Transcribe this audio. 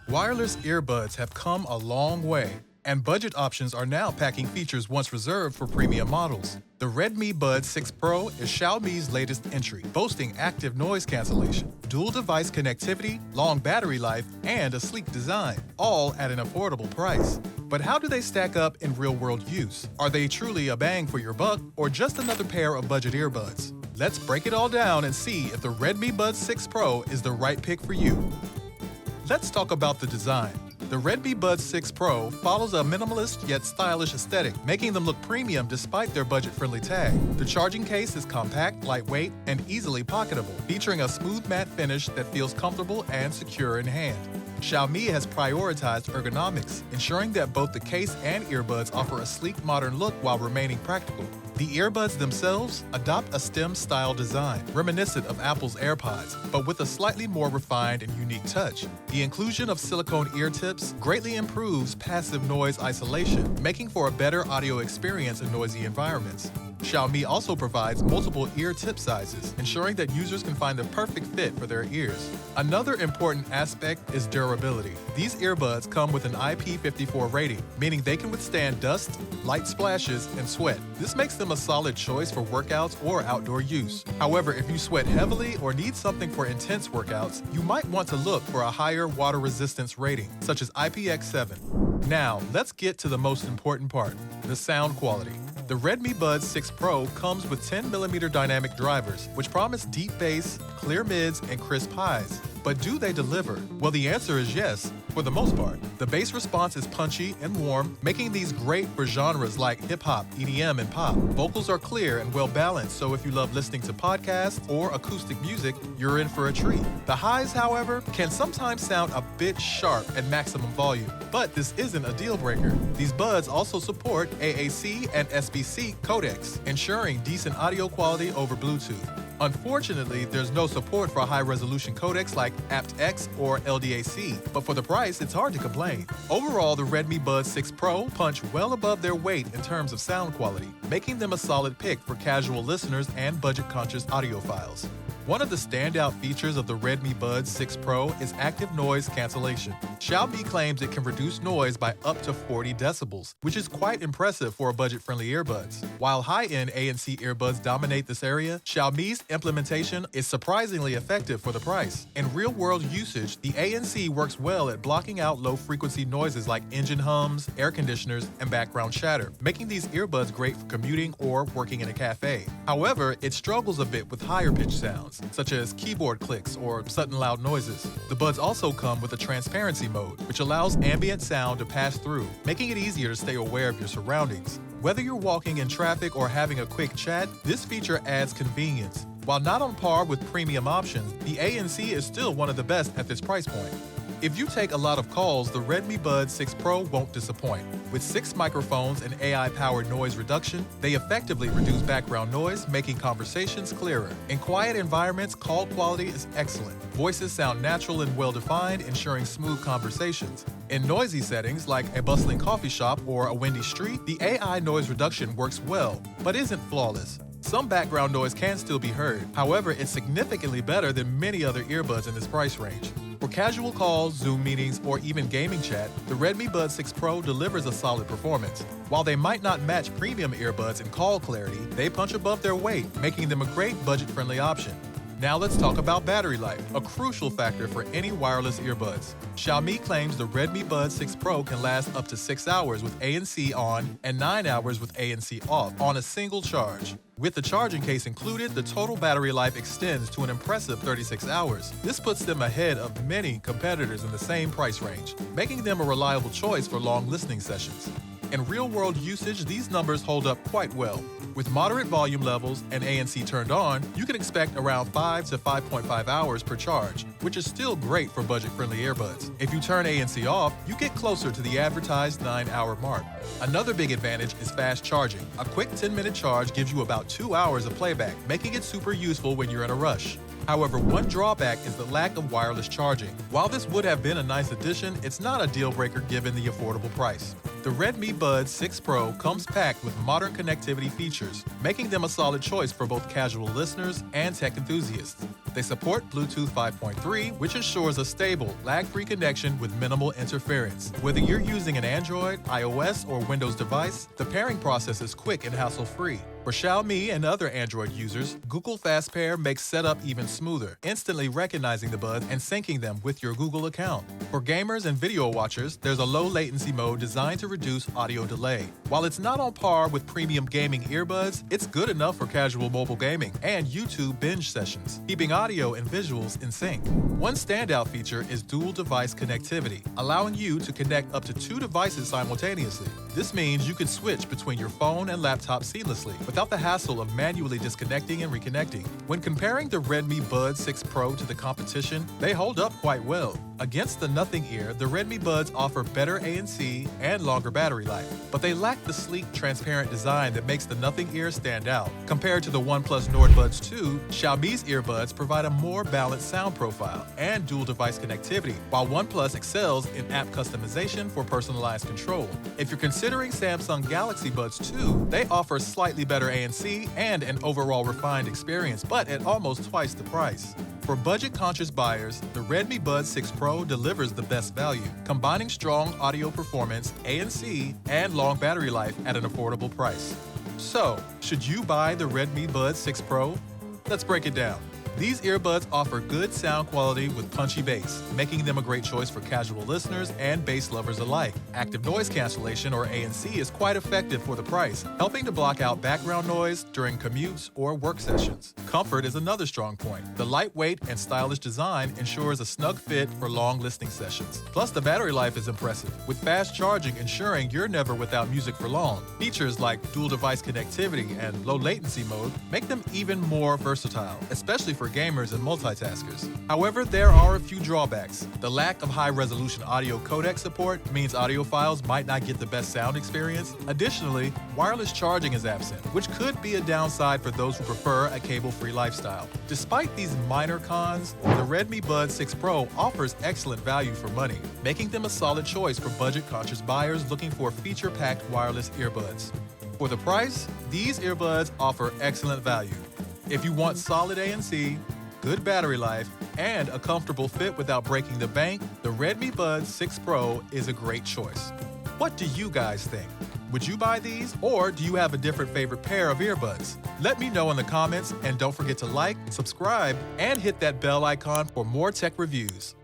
Wireless earbuds have come a long way, and budget options are now packing features once reserved for premium models. The Redmi Buds 6 Pro is Xiaomi's latest entry, boasting active noise cancellation, dual device connectivity, long battery life, and a sleek design, all at an affordable price. But how do they stack up in real-world use? Are they truly a bang for your buck, or just another pair of budget earbuds? Let's break it all down and see if the Redmi Buds 6 Pro is the right pick for you. Let's talk about the design. The Redmi Buds 6 Pro follows a minimalist yet stylish aesthetic, making them look premium despite their budget-friendly tag. The charging case is compact, lightweight, and easily pocketable, featuring a smooth matte finish that feels comfortable and secure in hand. Xiaomi has prioritized ergonomics, ensuring that both the case and earbuds offer a sleek, modern look while remaining practical. The earbuds themselves adopt a STEM-style design, reminiscent of Apple's AirPods, but with a slightly more refined and unique touch. The inclusion of silicone ear tips greatly improves passive noise isolation, making for a better audio experience in noisy environments. Xiaomi also provides multiple ear tip sizes, ensuring that users can find the perfect fit for their ears. Another important aspect is durability. These earbuds come with an IP54 rating, meaning they can withstand dust, light splashes, and sweat. This makes them a solid choice for workouts or outdoor use. However, if you sweat heavily or need something for intense workouts, you might want to look for a higher water resistance rating, such as IPX7. Now, let's get to the most important part, the sound quality. The Redmi Buds 6 Pro comes with 10mm dynamic drivers, which promise deep bass, clear mids, and crisp highs. But do they deliver? Well, the answer is yes, for the most part. The bass response is punchy and warm, making these great for genres like hip-hop, EDM, and pop. Vocals are clear and well-balanced, so if you love listening to podcasts or acoustic music, you're in for a treat. The highs, however, can sometimes sound a bit sharp at maximum volume, but this isn't a deal-breaker. These buds also support AAC and SBC codecs, ensuring decent audio quality over Bluetooth. Unfortunately, there's no support for high-resolution codecs like aptX or LDAC, but for the price, it's hard to complain. Overall, the Redmi Buds 6 Pro punch well above their weight in terms of sound quality, making them a solid pick for casual listeners and budget-conscious audiophiles. One of the standout features of the Redmi Buds 6 Pro is active noise cancellation. Xiaomi claims it can reduce noise by up to 40 decibels, which is quite impressive for a budget-friendly earbuds. While high-end ANC earbuds dominate this area, Xiaomi's implementation is surprisingly effective for the price. In real-world usage, the ANC works well at blocking out low-frequency noises like engine hums, air conditioners, and background chatter, making these earbuds great for commuting or working in a cafe. However, it struggles a bit with higher-pitched sounds, such as keyboard clicks or sudden loud noises. The buds also come with a transparency mode, which allows ambient sound to pass through, making it easier to stay aware of your surroundings. Whether you're walking in traffic or having a quick chat, this feature adds convenience. While not on par with premium options, the ANC is still one of the best at this price point. If you take a lot of calls, the Redmi Buds 6 Pro won't disappoint. With 6 microphones and AI-powered noise reduction, they effectively reduce background noise, making conversations clearer. In quiet environments, call quality is excellent. Voices sound natural and well-defined, ensuring smooth conversations. In noisy settings, like a bustling coffee shop or a windy street, the AI noise reduction works well, but isn't flawless. Some background noise can still be heard. However, it's significantly better than many other earbuds in this price range. For casual calls, Zoom meetings, or even gaming chat, the Redmi Buds 6 Pro delivers a solid performance. While they might not match premium earbuds in call clarity, they punch above their weight, making them a great budget-friendly option. Now let's talk about battery life, a crucial factor for any wireless earbuds. Xiaomi claims the Redmi Buds 6 Pro can last up to 6 hours with ANC on and 9 hours with ANC off on a single charge. With the charging case included, the total battery life extends to an impressive 36 hours. This puts them ahead of many competitors in the same price range, making them a reliable choice for long listening sessions. In real-world usage, these numbers hold up quite well. With moderate volume levels and ANC turned on, you can expect around 5 to 5.5 hours per charge, which is still great for budget-friendly earbuds. If you turn ANC off, you get closer to the advertised 9-hour mark. Another big advantage is fast charging. A quick 10-minute charge gives you about 2 hours of playback, making it super useful when you're in a rush. However, one drawback is the lack of wireless charging. While this would have been a nice addition, it's not a deal-breaker given the affordable price. The Redmi Buds 6 Pro comes packed with modern connectivity features, making them a solid choice for both casual listeners and tech enthusiasts. They support Bluetooth 5.3, which ensures a stable, lag-free connection with minimal interference. Whether you're using an Android, iOS, or Windows device, the pairing process is quick and hassle-free. For Xiaomi and other Android users, Google Fast Pair makes setup even smoother, instantly recognizing the buds and syncing them with your Google account. For gamers and video watchers, there's a low-latency mode designed to reduce audio delay. While it's not on par with premium gaming earbuds, it's good enough for casual mobile gaming and YouTube binge sessions, keeping audio and visuals in sync. One standout feature is dual-device connectivity, allowing you to connect up to 2 devices simultaneously. This means you can switch between your phone and laptop seamlessly, without the hassle of manually disconnecting and reconnecting. When comparing the Redmi Buds 6 Pro to the competition, they hold up quite well. Against the Nothing Ear, the Redmi Buds offer better ANC and longer battery life, but they lack the sleek, transparent design that makes the Nothing Ear stand out. Compared to the OnePlus Nord Buds 2, Xiaomi's earbuds provide a more balanced sound profile and dual-device connectivity, while OnePlus excels in app customization for personalized control. If you're considering Samsung Galaxy Buds 2, they offer slightly better ANC and an overall refined experience, but at almost twice the price. For budget-conscious buyers, the Redmi Buds 6 Pro delivers the best value, combining strong audio performance, ANC, and long battery life at an affordable price. So, should you buy the Redmi Buds 6 Pro? Let's break it down. These earbuds offer good sound quality with punchy bass, making them a great choice for casual listeners and bass lovers alike. Active noise cancellation, or ANC, is quite effective for the price, helping to block out background noise during commutes or work sessions. Comfort is another strong point. The lightweight and stylish design ensures a snug fit for long listening sessions. Plus, the battery life is impressive, with fast charging ensuring you're never without music for long. Features like dual device connectivity and low latency mode make them even more versatile, especially for gamers and multitaskers. However, there are a few drawbacks. The lack of high-resolution audio codec support means audiophiles might not get the best sound experience. Additionally, wireless charging is absent, which could be a downside for those who prefer a cable-free lifestyle. Despite these minor cons, the Redmi Buds 6 Pro offers excellent value for money, making them a solid choice for budget-conscious buyers looking for feature-packed wireless earbuds. For the price, these earbuds offer excellent value. If you want solid ANC, good battery life, and a comfortable fit without breaking the bank, the Redmi Buds 6 Pro is a great choice. What do you guys think? Would you buy these, or do you have a different favorite pair of earbuds? Let me know in the comments, and don't forget to like, subscribe, and hit that bell icon for more tech reviews.